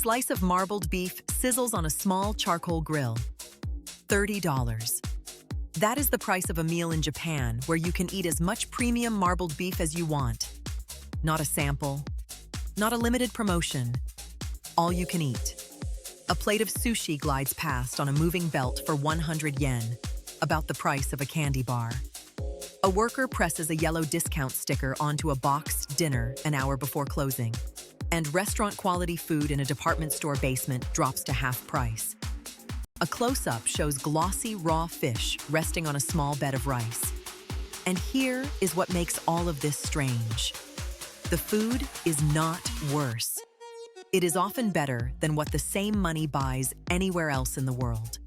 slice of marbled beef sizzles on a small charcoal grill. $30. That is the price of a meal in Japan, where you can eat as much premium marbled beef as you want. Not a sample, not a limited promotion. All you can eat. A plate of sushi glides past on a moving belt for 100 yen, about the price of a candy bar. A worker presses a yellow discount sticker onto a boxed dinner an hour before closing, and restaurant-quality food in a department store basement drops to half price. A close-up shows glossy raw fish resting on a small bed of rice. And here is what makes all of this strange. The food is not worse. It is often better than what the same money buys anywhere else in the world.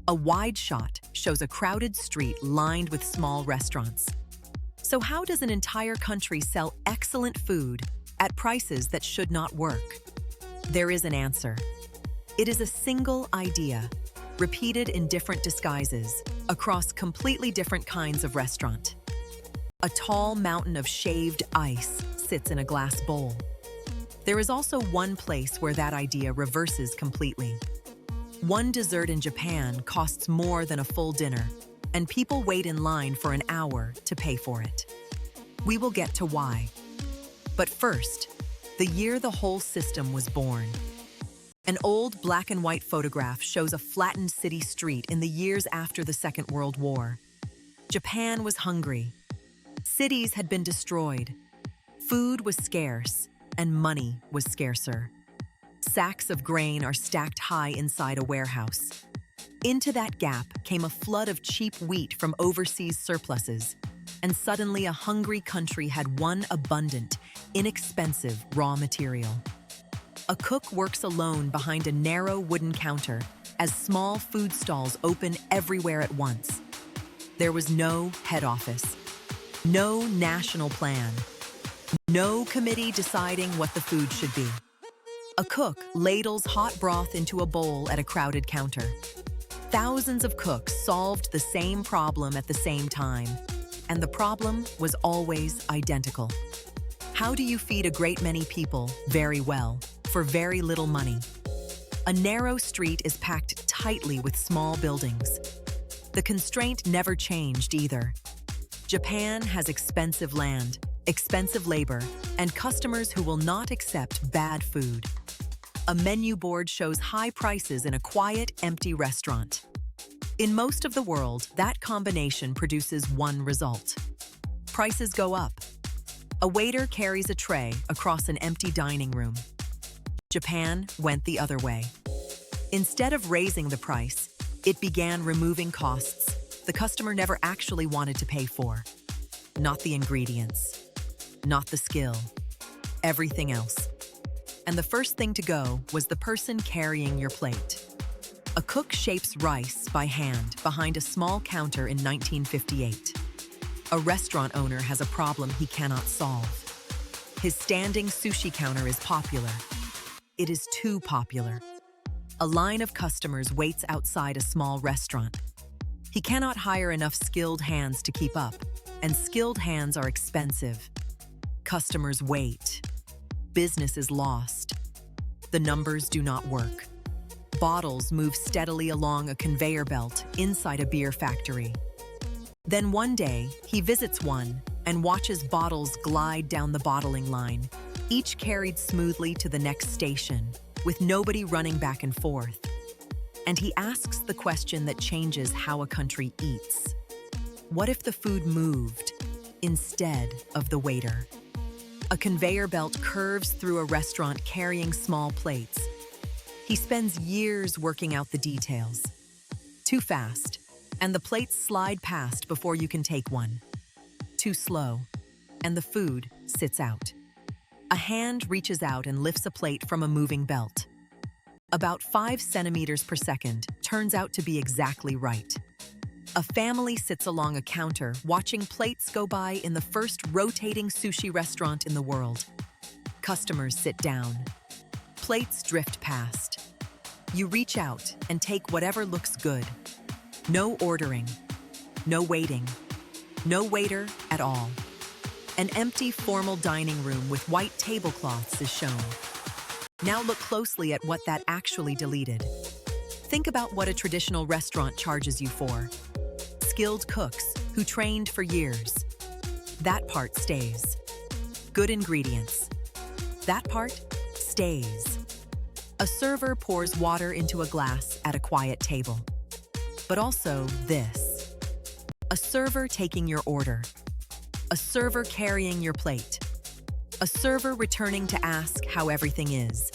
A wide shot shows a crowded street lined with small restaurants. So how does an entire country sell excellent food at prices that should not work? There is an answer. It is a single idea, repeated in different disguises, across completely different kinds of restaurant. A tall mountain of shaved ice sits in a glass bowl. There is also one place where that idea reverses completely. One dessert in Japan costs more than a full dinner, and people wait in line for an hour to pay for it. We will get to why. But first, the year the whole system was born. An old black and white photograph shows a flattened city street in the years after the Second World War. Japan was hungry. Cities had been destroyed. Food was scarce, and money was scarcer. Sacks of grain are stacked high inside a warehouse. Into that gap came a flood of cheap wheat from overseas surpluses, and suddenly a hungry country had one abundant, inexpensive raw material. A cook works alone behind a narrow wooden counter as small food stalls open everywhere at once. There was no head office, no national plan, no committee deciding what the food should be. A cook ladles hot broth into a bowl at a crowded counter. Thousands of cooks solved the same problem at the same time, and the problem was always identical. How do you feed a great many people very well for very little money? A narrow street is packed tightly with small buildings. The constraint never changed either. Japan has expensive land, expensive labor, and customers who will not accept bad food. A menu board shows high prices in a quiet, empty restaurant. In most of the world, that combination produces one result. Prices go up. A waiter carries a tray across an empty dining room. Japan went the other way. Instead of raising the price, it began removing costs the customer never actually wanted to pay for. Not the ingredients, not the skill, everything else. And the first thing to go was the person carrying your plate. A cook shapes rice by hand behind a small counter in 1958. A restaurant owner has a problem he cannot solve. His standing sushi counter is popular. It is too popular. A line of customers waits outside a small restaurant. He cannot hire enough skilled hands to keep up, and skilled hands are expensive. Customers wait. Business is lost. The numbers do not work. Bottles move steadily along a conveyor belt inside a beer factory. Then one day, he visits one and watches bottles glide down the bottling line, each carried smoothly to the next station, with nobody running back and forth. And he asks the question that changes how a country eats. What if the food moved instead of the waiter? A conveyor belt curves through a restaurant carrying small plates. He spends years working out the details. Too fast, and the plates slide past before you can take one. Too slow, and the food sits out. A hand reaches out and lifts a plate from a moving belt. About 5 centimeters per second turns out to be exactly right. A family sits along a counter watching plates go by in the first rotating sushi restaurant in the world. Customers sit down. Plates drift past. You reach out and take whatever looks good. No ordering, no waiting, no waiter at all. An empty formal dining room with white tablecloths is shown. Now look closely at what that actually deleted. Think about what a traditional restaurant charges you for. Skilled cooks who trained for years. That part stays. Good ingredients. That part stays. A server pours water into a glass at a quiet table. But also this. A server taking your order. A server carrying your plate. A server returning to ask how everything is.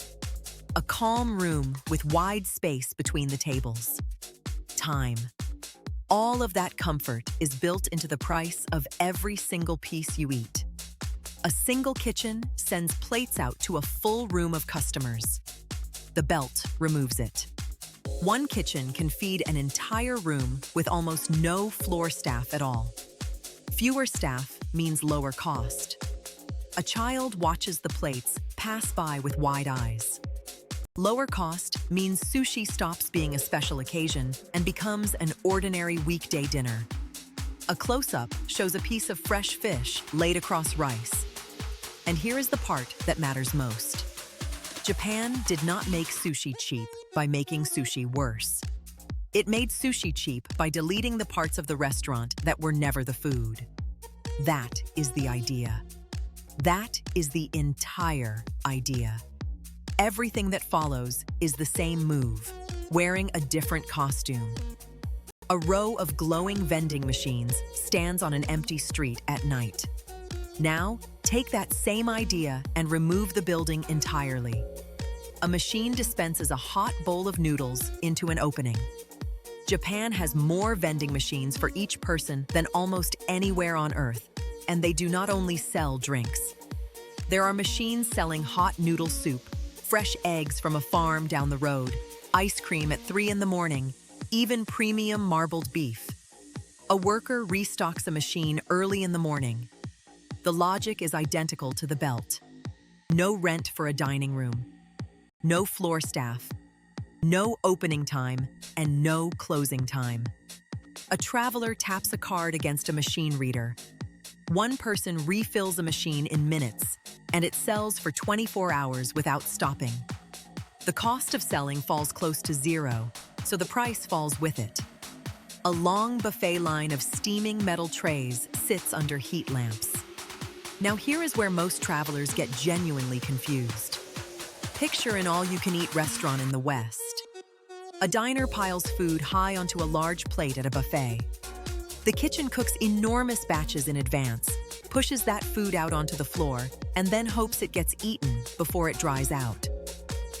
A calm room with wide space between the tables. Time. All of that comfort is built into the price of every single piece you eat. A single kitchen sends plates out to a full room of customers. The belt removes it. One kitchen can feed an entire room with almost no floor staff at all. Fewer staff means lower cost. A child watches the plates pass by with wide eyes. Lower cost means sushi stops being a special occasion and becomes an ordinary weekday dinner. A close-up shows a piece of fresh fish laid across rice. And here is the part that matters most. Japan did not make sushi cheap by making sushi worse. It made sushi cheap by deleting the parts of the restaurant that were never the food. That is the idea. That is the entire idea. Everything that follows is the same move, wearing a different costume. A row of glowing vending machines stands on an empty street at night. Now, take that same idea and remove the building entirely. A machine dispenses a hot bowl of noodles into an opening. Japan has more vending machines for each person than almost anywhere on Earth, and they do not only sell drinks. There are machines selling hot noodle soup, fresh eggs from a farm down the road, ice cream at 3 in the morning, even premium marbled beef. A worker restocks a machine early in the morning. The logic is identical to the belt. No rent for a dining room. No floor staff. No opening time, and no closing time. A traveler taps a card against a machine reader. One person refills a machine in minutes, and it sells for 24 hours without stopping. The cost of selling falls close to zero, so the price falls with it. A long buffet line of steaming metal trays sits under heat lamps. Now here is where most travelers get genuinely confused. Picture an all-you-can-eat restaurant in the West. A diner piles food high onto a large plate at a buffet. The kitchen cooks enormous batches in advance, pushes that food out onto the floor, and then hopes it gets eaten before it dries out.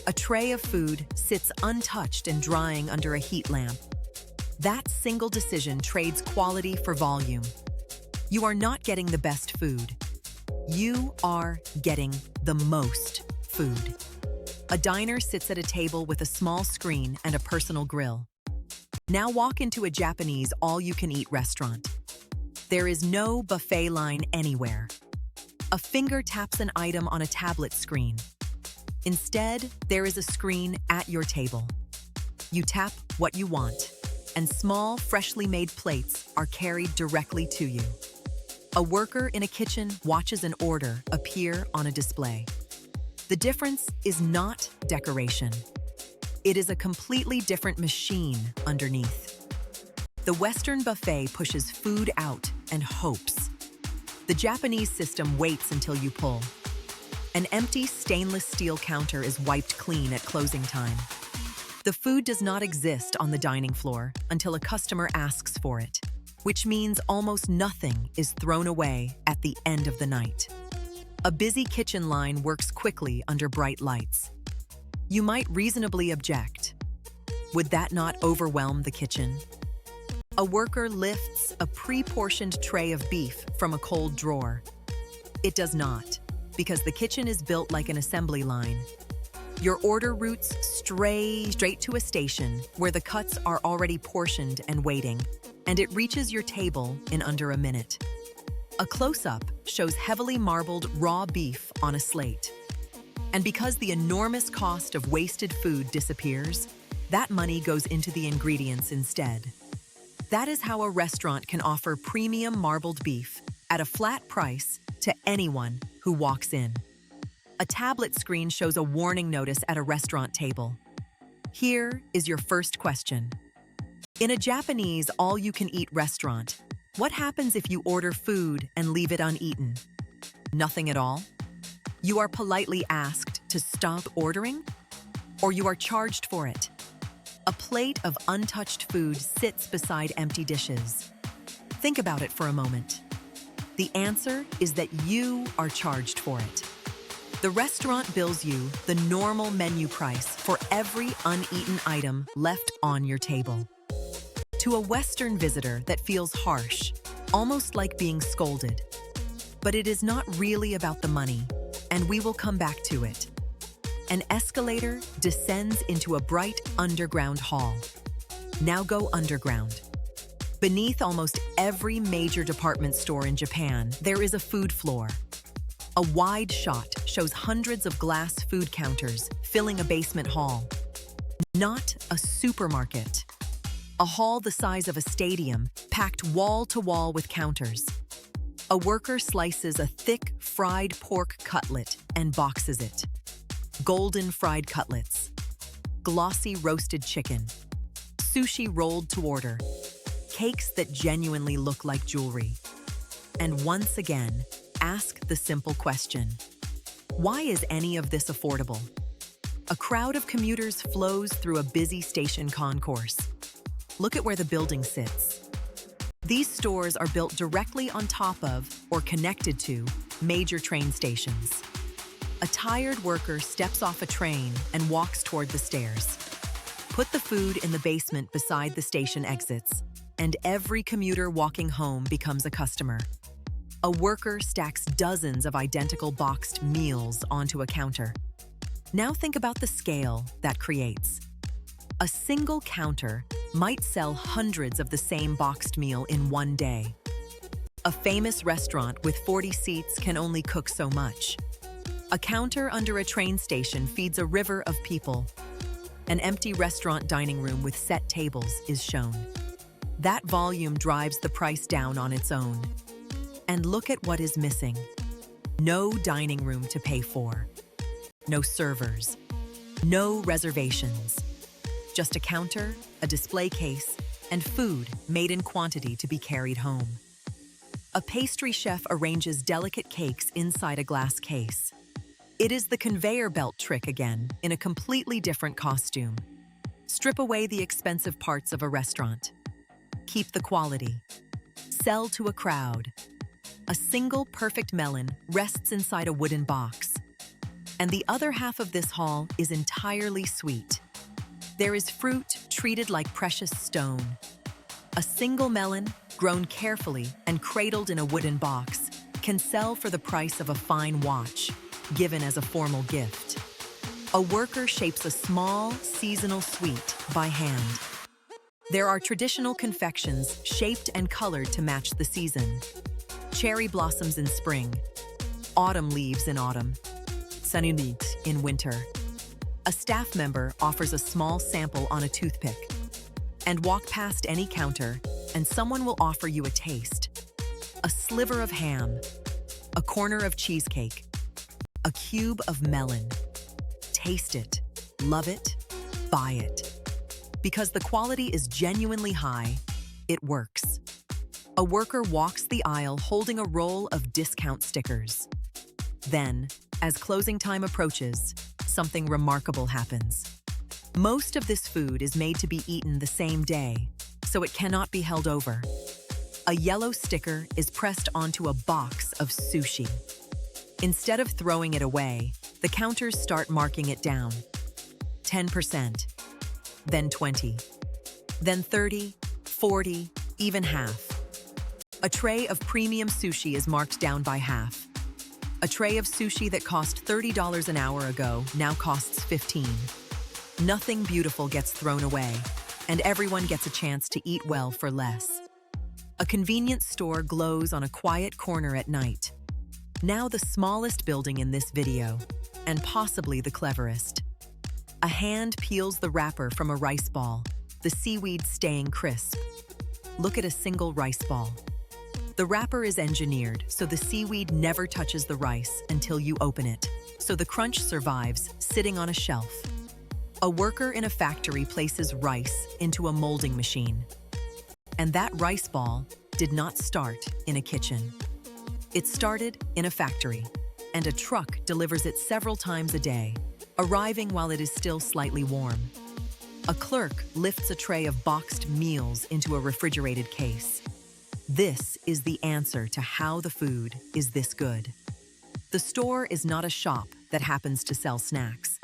A tray of food sits untouched and drying under a heat lamp. That single decision trades quality for volume. You are not getting the best food. You are getting the most food. A diner sits at a table with a small screen and a personal grill. Now walk into a Japanese all-you-can-eat restaurant. There is no buffet line anywhere. A finger taps an item on a tablet screen. Instead, there is a screen at your table. You tap what you want, and small, freshly made plates are carried directly to you. A worker in a kitchen watches an order appear on a display. The difference is not decoration. It is a completely different machine underneath. The Western buffet pushes food out and hopes. The Japanese system waits until you pull. An empty stainless steel counter is wiped clean at closing time. The food does not exist on the dining floor until a customer asks for it, which means almost nothing is thrown away at the end of the night. A busy kitchen line works quickly under bright lights. You might reasonably object. Would that not overwhelm the kitchen? A worker lifts a pre-portioned tray of beef from a cold drawer. It does not, because the kitchen is built like an assembly line. Your order routes straight to a station where the cuts are already portioned and waiting, and it reaches your table in under a minute. A close-up shows heavily marbled raw beef on a slate. And because the enormous cost of wasted food disappears, that money goes into the ingredients instead. That is how a restaurant can offer premium marbled beef at a flat price to anyone who walks in. A tablet screen shows a warning notice at a restaurant table. Here is your first question. In a Japanese all-you-can-eat restaurant, what happens if you order food and leave it uneaten? Nothing at all? You are politely asked to stop ordering? Or you are charged for it? A plate of untouched food sits beside empty dishes. Think about it for a moment. The answer is that you are charged for it. The restaurant bills you the normal menu price for every uneaten item left on your table. To a Western visitor, that feels harsh, almost like being scolded. But it is not really about the money, and we will come back to it. An escalator descends into a bright underground hall. Now go underground. Beneath almost every major department store in Japan, there is a food floor. A wide shot shows hundreds of glass food counters filling a basement hall. Not a supermarket. A hall the size of a stadium, packed wall to wall with counters. A worker slices a thick, fried pork cutlet and boxes it. Golden fried cutlets. Glossy roasted chicken. Sushi rolled to order. Cakes that genuinely look like jewelry. And once again, ask the simple question. Why is any of this affordable? A crowd of commuters flows through a busy station concourse. Look at where the building sits. These stores are built directly on top of, or connected to, major train stations. A tired worker steps off a train and walks toward the stairs. Put the food in the basement beside the station exits, and every commuter walking home becomes a customer. A worker stacks dozens of identical boxed meals onto a counter. Now think about the scale that creates. A single counter might sell hundreds of the same boxed meal in one day. A famous restaurant with 40 seats can only cook so much. A counter under a train station feeds a river of people. An empty restaurant dining room with set tables is shown. That volume drives the price down on its own. And look at what is missing. No dining room to pay for. No servers. No reservations. Just a counter, a display case, and food made in quantity to be carried home. A pastry chef arranges delicate cakes inside a glass case. It is the conveyor belt trick again, in a completely different costume. Strip away the expensive parts of a restaurant. Keep the quality. Sell to a crowd. A single perfect melon rests inside a wooden box. And the other half of this hall is entirely sweet. There is fruit treated like precious stone. A single melon, grown carefully and cradled in a wooden box, can sell for the price of a fine watch, given as a formal gift. A worker shapes a small, seasonal sweet by hand. There are traditional confections shaped and colored to match the season. Cherry blossoms in spring, autumn leaves in autumn, sununit in winter. A staff member offers a small sample on a toothpick. And walk past any counter, and someone will offer you a taste. A sliver of ham, a corner of cheesecake, a cube of melon. Taste it, love it, buy it. Because the quality is genuinely high, it works. A worker walks the aisle holding a roll of discount stickers. Then, as closing time approaches, something remarkable happens. Most of this food is made to be eaten the same day, so it cannot be held over. A yellow sticker is pressed onto a box of sushi. Instead of throwing it away, the counters start marking it down. 10%, then 20, then 30, 40, even half. A tray of premium sushi is marked down by half. A tray of sushi that cost $30 an hour ago now costs $15. Nothing beautiful gets thrown away, and everyone gets a chance to eat well for less. A convenience store glows on a quiet corner at night. Now the smallest building in this video, and possibly the cleverest. A hand peels the wrapper from a rice ball, the seaweed staying crisp. Look at a single rice ball. The wrapper is engineered so the seaweed never touches the rice until you open it, so the crunch survives sitting on a shelf. A worker in a factory places rice into a molding machine. And that rice ball did not start in a kitchen. It started in a factory, and a truck delivers it several times a day, arriving while it is still slightly warm. A clerk lifts a tray of boxed meals into a refrigerated case. This is the answer to how the food is this good. The store is not a shop that happens to sell snacks.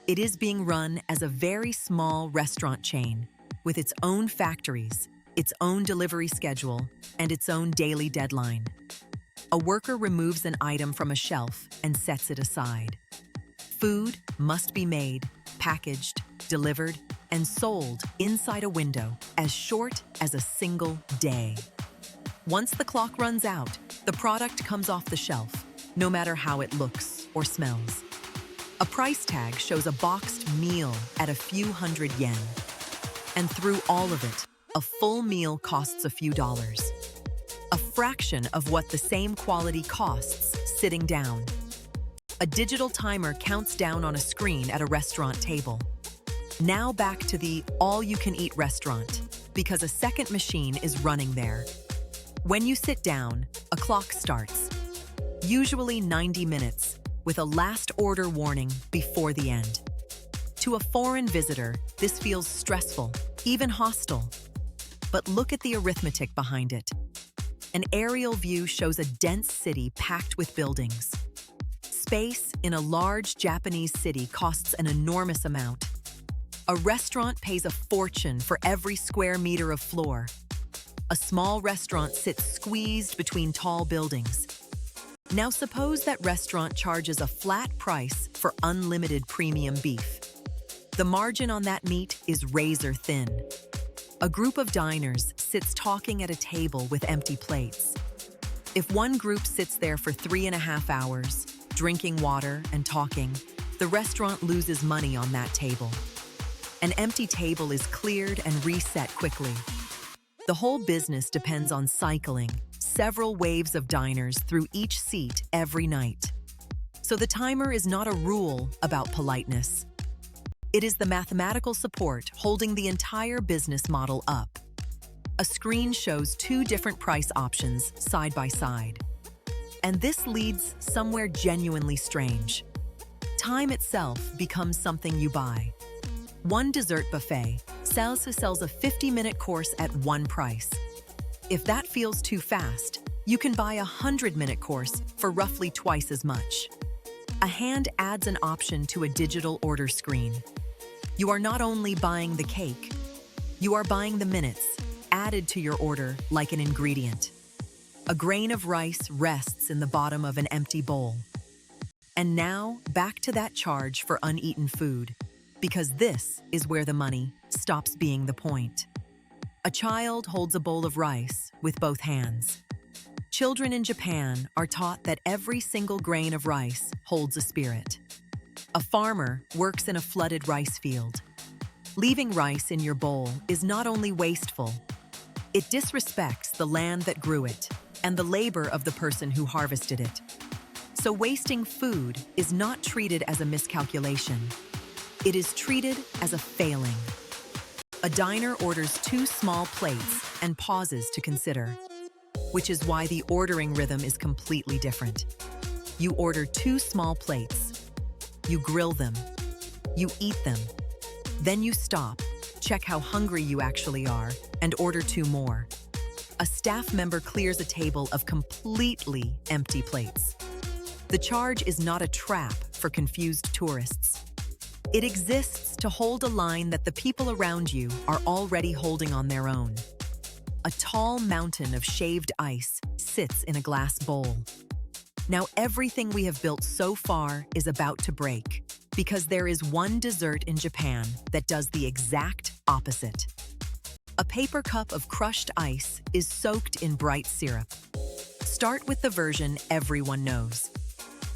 It is being run as a very small restaurant chain with its own factories, its own delivery schedule, and its own daily deadline. A worker removes an item from a shelf and sets it aside. Food must be made, packaged, delivered, and sold inside a window as short as a single day. Once the clock runs out, the product comes off the shelf, no matter how it looks or smells. A price tag shows a boxed meal at a few hundred yen. And through all of it, a full meal costs a few dollars. A fraction of what the same quality costs sitting down. A digital timer counts down on a screen at a restaurant table. Now back to the all-you-can-eat restaurant, because a second machine is running there. When you sit down, a clock starts, usually 90 minutes, with a last order warning before the end. To a foreign visitor, this feels stressful, even hostile. But look at the arithmetic behind it. An aerial view shows a dense city packed with buildings. Space in a large Japanese city costs an enormous amount. A restaurant pays a fortune for every square meter of floor. A small restaurant sits squeezed between tall buildings. Now suppose that restaurant charges a flat price for unlimited premium beef. The margin on that meat is razor thin. A group of diners sits talking at a table with empty plates. If one group sits there for 3.5 hours, drinking water and talking, the restaurant loses money on that table. An empty table is cleared and reset quickly. The whole business depends on cycling several waves of diners through each seat every night. So the timer is not a rule about politeness. It is the mathematical support holding the entire business model up. A screen shows two different price options side by side. And this leads somewhere genuinely strange. Time itself becomes something you buy. One dessert buffet sells a 50-minute course at one price. If that feels too fast, you can buy a 100-minute course for roughly twice as much. A hand adds an option to a digital order screen. You are not only buying the cake, you are buying the minutes added to your order like an ingredient. A grain of rice rests in the bottom of an empty bowl. And now, back to that charge for uneaten food, because this is where the money stops being the point. A child holds a bowl of rice with both hands. Children in Japan are taught that every single grain of rice holds a spirit. A farmer works in a flooded rice field. Leaving rice in your bowl is not only wasteful, it disrespects the land that grew it and the labor of the person who harvested it. So wasting food is not treated as a miscalculation. It is treated as a failing. A diner orders 2 small plates and pauses to consider, which is why the ordering rhythm is completely different. You order 2 small plates. You grill them. You eat them. Then you stop, check how hungry you actually are, and order 2 more. A staff member clears a table of completely empty plates. The charge is not a trap for confused tourists. It exists to hold a line that the people around you are already holding on their own. A tall mountain of shaved ice sits in a glass bowl. Now everything we have built so far is about to break, because there is one dessert in Japan that does the exact opposite. A paper cup of crushed ice is soaked in bright syrup. Start with the version everyone knows.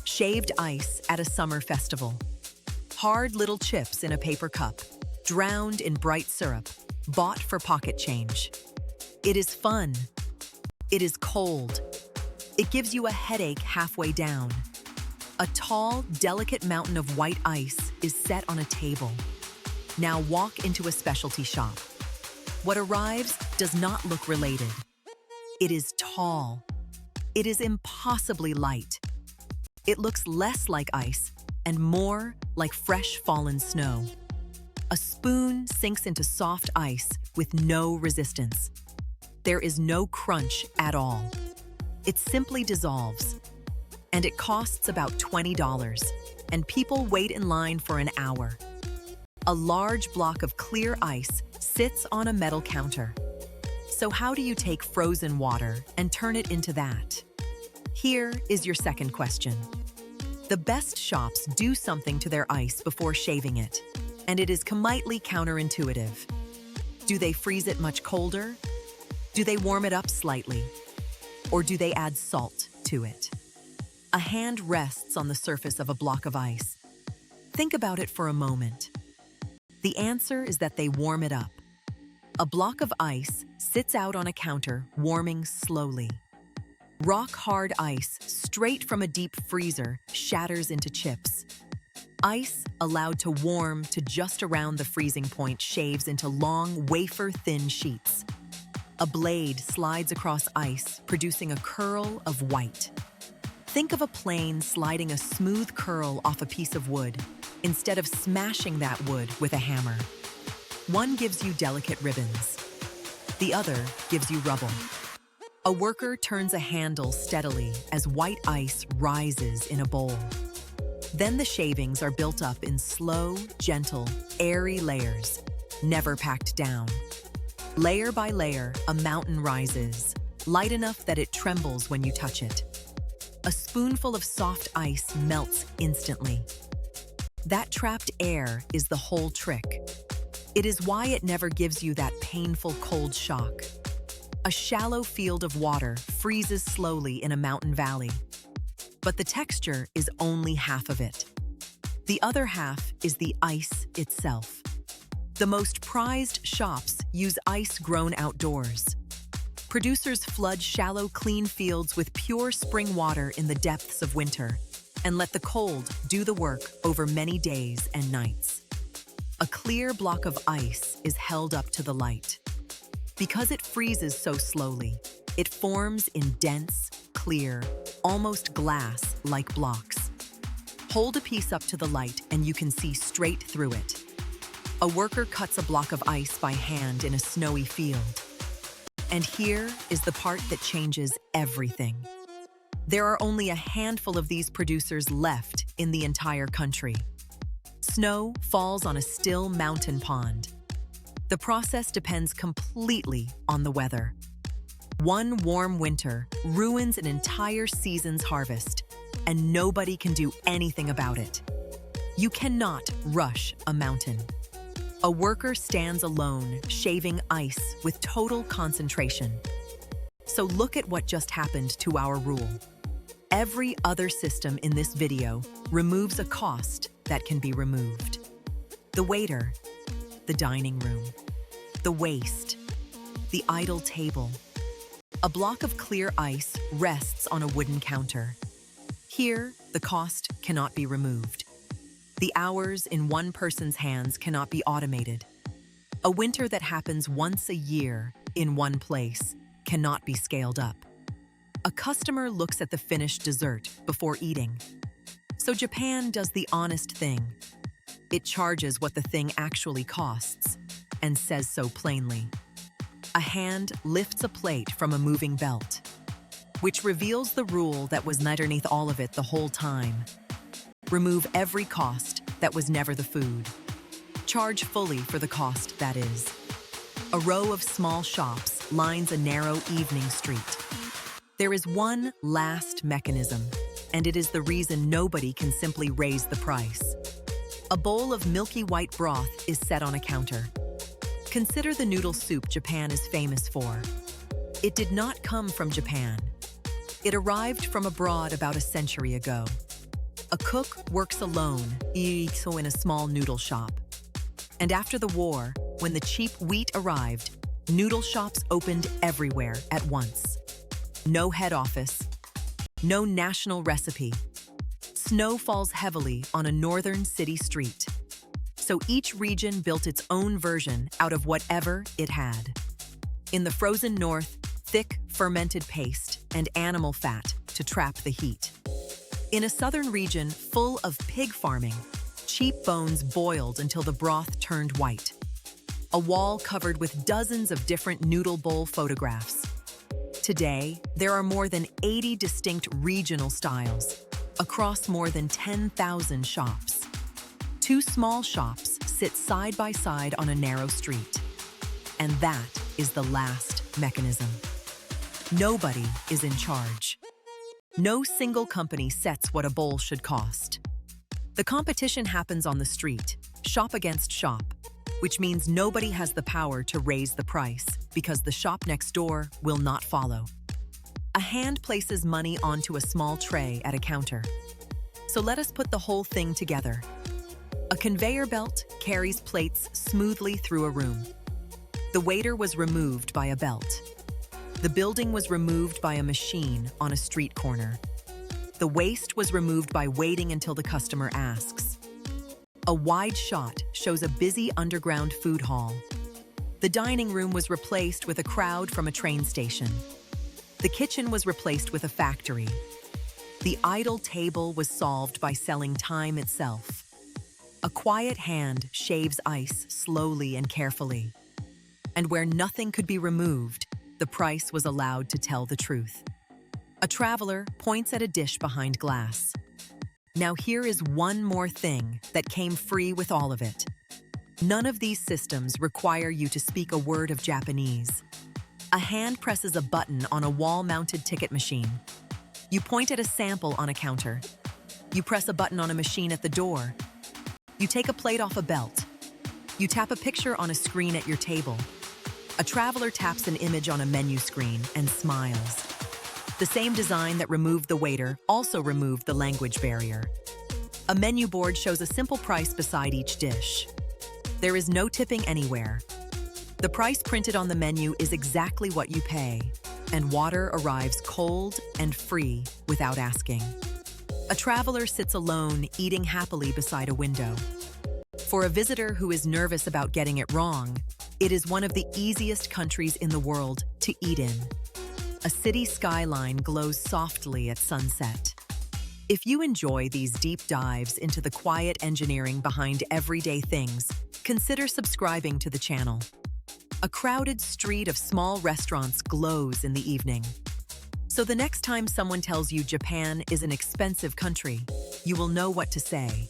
Shaved ice at a summer festival. Hard little chips in a paper cup, drowned in bright syrup, bought for pocket change. It is fun. It is cold. It gives you a headache halfway down. A tall, delicate mountain of white ice is set on a table. Now walk into a specialty shop. What arrives does not look related. It is tall. It is impossibly light. It looks less like ice and more like fresh fallen snow. A spoon sinks into soft ice with no resistance. There is no crunch at all. It simply dissolves. And it costs about $20, and people wait in line for an hour. A large block of clear ice sits on a metal counter. So how do you take frozen water and turn it into that? Here is your second question. The best shops do something to their ice before shaving it, and it is completely counterintuitive. Do they freeze it much colder? Do they warm it up slightly? Or do they add salt to it? A hand rests on the surface of a block of ice. Think about it for a moment. The answer is that they warm it up. A block of ice sits out on a counter, warming slowly. Rock-hard ice, straight from a deep freezer, shatters into chips. Ice, allowed to warm to just around the freezing point, shaves into long, wafer-thin sheets. A blade slides across ice, producing a curl of white. Think of a plane sliding a smooth curl off a piece of wood, instead of smashing that wood with a hammer. One gives you delicate ribbons. The other gives you rubble. A worker turns a handle steadily as white ice rises in a bowl. Then the shavings are built up in slow, gentle, airy layers, never packed down. Layer by layer, a mountain rises, light enough that it trembles when you touch it. A spoonful of soft ice melts instantly. That trapped air is the whole trick. It is why it never gives you that painful cold shock. A shallow field of water freezes slowly in a mountain valley. But the texture is only half of it. The other half is the ice itself. The most prized shops use ice grown outdoors. Producers flood shallow, clean fields with pure spring water in the depths of winter and let the cold do the work over many days and nights. A clear block of ice is held up to the light. Because it freezes so slowly, it forms in dense, clear, almost glass-like blocks. Hold a piece up to the light and you can see straight through it. A worker cuts a block of ice by hand in a snowy field. And here is the part that changes everything. There are only a handful of these producers left in the entire country. Snow falls on a still mountain pond. The process depends completely on the weather. One warm winter ruins an entire season's harvest, and nobody can do anything about it. You cannot rush a mountain. A worker stands alone, shaving ice with total concentration. So look at what just happened to our rule. Every other system in this video removes a cost that can be removed. The waiter, the dining room, the waste, the idle table. A block of clear ice rests on a wooden counter. Here, the cost cannot be removed. The hours in one person's hands cannot be automated. A winter that happens once a year in one place cannot be scaled up. A customer looks at the finished dessert before eating. So Japan does the honest thing. It charges what the thing actually costs and says so plainly. A hand lifts a plate from a moving belt, which reveals the rule that was underneath all of it the whole time. Remove every cost that was never the food. Charge fully for the cost that is. A row of small shops lines a narrow evening street. There is one last mechanism, and it is the reason nobody can simply raise the price. A bowl of milky white broth is set on a counter. Consider the noodle soup Japan is famous for. It did not come from Japan. It arrived from abroad about a century ago. A cook works alone, in a small noodle shop. And after the war, when the cheap wheat arrived, noodle shops opened everywhere at once. No head office, no national recipe. Snow falls heavily on a northern city street. So each region built its own version out of whatever it had. In the frozen north, thick, fermented paste and animal fat to trap the heat. In a southern region full of pig farming, cheap bones boiled until the broth turned white. A wall covered with dozens of different noodle bowl photographs. Today, there are more than 80 distinct regional styles across more than 10,000 shops. Two small shops sit side by side on a narrow street. And that is the last mechanism. Nobody is in charge. No single company sets what a bowl should cost. The competition happens on the street, shop against shop, which means nobody has the power to raise the price because the shop next door will not follow. A hand places money onto a small tray at a counter. So let us put the whole thing together. A conveyor belt carries plates smoothly through a room. The waiter was removed by a belt. The building was removed by a machine on a street corner. The waste was removed by waiting until the customer asks. A wide shot shows a busy underground food hall. The dining room was replaced with a crowd from a train station. The kitchen was replaced with a factory. The idle table was solved by selling time itself. A quiet hand shaves ice slowly and carefully. And where nothing could be removed, the price was allowed to tell the truth. A traveler points at a dish behind glass. Now here is one more thing that came free with all of it. None of these systems require you to speak a word of Japanese. A hand presses a button on a wall-mounted ticket machine. You point at a sample on a counter. You press a button on a machine at the door. You take a plate off a belt. You tap a picture on a screen at your table. A traveler taps an image on a menu screen and smiles. The same design that removed the waiter also removed the language barrier. A menu board shows a simple price beside each dish. There is no tipping anywhere. The price printed on the menu is exactly what you pay, and water arrives cold and free without asking. A traveler sits alone, eating happily beside a window. For a visitor who is nervous about getting it wrong, it is one of the easiest countries in the world to eat in. A city skyline glows softly at sunset. If you enjoy these deep dives into the quiet engineering behind everyday things, consider subscribing to the channel. A crowded street of small restaurants glows in the evening. So the next time someone tells you Japan is an expensive country, you will know what to say.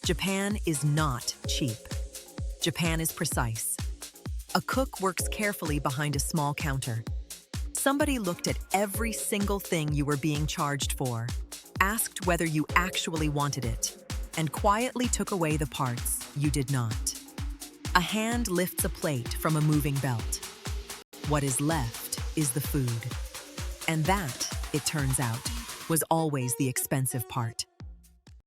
Japan is not cheap. Japan is precise. A cook works carefully behind a small counter. Somebody looked at every single thing you were being charged for, asked whether you actually wanted it, and quietly took away the parts you did not. A hand lifts a plate from a moving belt. What is left is the food. And that, it turns out, was always the expensive part.